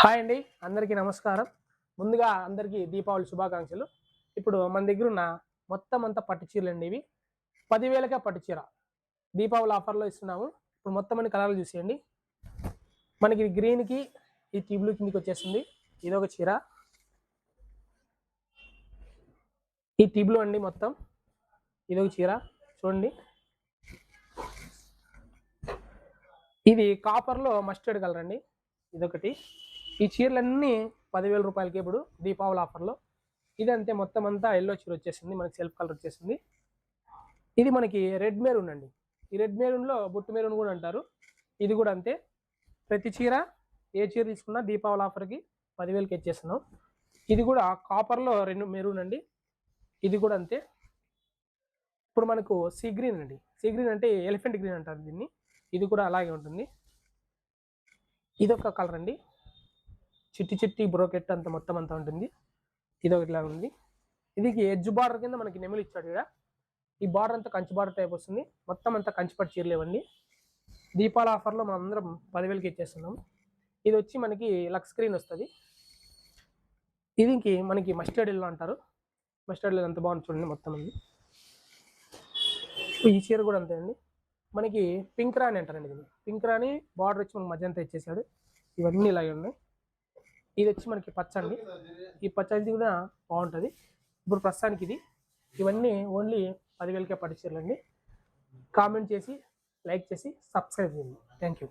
Hi అండి, అందరికీ నమస్కారం. ముందుగా అందరికీ దీపావళి శుభాకాంక్షలు. ఇప్పుడు మన దగ్గర ఉన్న మొత్తం అంతా పట్టు చీరలండి ఇవి. 10,000కే పట్టు చీర. దీపావళి ఆఫర్‌లో ఇస్తున్నాము. ఇప్పుడు మొత్తం అన్ని కలర్లు చూసేయండి. మనకి గ్రీన్‌కి ఈ టీ బ్లూ కిందకొచ్చేస్తుంది. ఇదొక చీర. ఈ టీ బ్లూ అండి మొత్తం. ఇదొక చీర చూడండి. ఇది కాపర్‌లో మస్టర్డ్ కలర్ అండి. ఇదొకటి. ఈ చీరలన్నీ 10,000 రూపాయలకి ఇప్పుడు దీపావళి ఆఫర్‌లో. ఇదంతే మొత్తం అంతా యెల్లో చీర వచ్చేసింది. మనకి సెల్ఫ్ కలర్ వచ్చేసింది. ఇది మనకి రెడ్ మెరూన్ అండి. ఈ రెడ్ మెరూన్‌లో బొట్టు మెరూన్ కూడా అంటారు. ఇది కూడా అంతే. ప్రతి చీర ఏ చీర తీసుకున్నా దీపావళి ఆఫర్‌కి 10,000కి ఇచ్చేస్తున్నాం. ఇది కూడా కాపర్‌లో మెరూన్ అండి. ఇది కూడా అంతే. ఇప్పుడు మనకు సీ గ్రీన్ అండి. సీ గ్రీన్ అంటే ఎలిఫెంట్ గ్రీన్ అంటారు దీన్ని. ఇది కూడా అలాగే ఉంటుంది. ఇదొక కలర్ అండి. చిట్టి చిట్టి బ్రోకెట్ అంత మొత్తం అంతా ఉంటుంది. ఇదొకటిలా ఉంది. ఇది ఎడ్జ్ బార్డర్ కింద మనకి నెమలి ఇచ్చాడు ఇక్కడ. ఈ బార్డర్ అంతా కంచి బార్డర్ టైప్ వస్తుంది. మొత్తం అంతా కంచిపట్టు చీరలు ఇవ్వండి. దీపావళి ఆఫర్‌లో మనం అందరం 10,000కి ఇచ్చేస్తున్నాం. ఇది వచ్చి మనకి లక్స్ స్క్రీన్ వస్తుంది. ఇది మనకి మస్టర్డ్ ఎల్లో అంటారు. మస్టర్డ్ ఎల్లో ఎంత బాగుంది చూడండి మొత్తం అండి. ఈ చీర కూడా అంతే అండి. మనకి పింక్ రాణి అంటారండి దీన్ని. పింక్ రాణి బార్డర్ వచ్చి మనకి మధ్యంతా ఇచ్చేసాడు. ఇవన్నీ ఇలాగే ఉన్నాయి. ఇది వచ్చి మనకి పచ్చ అండి. ఈ పచ్చ ఇది కూడా బాగుంటుంది. ఇప్పుడు ప్రస్తుతానికి ఇది ఇవన్నీ ఓన్లీ 10,000కే పట్టు చీరలండి. కామెంట్ చేసి, లైక్ చేసి, సబ్స్క్రైబ్ చేయండి. Thank you.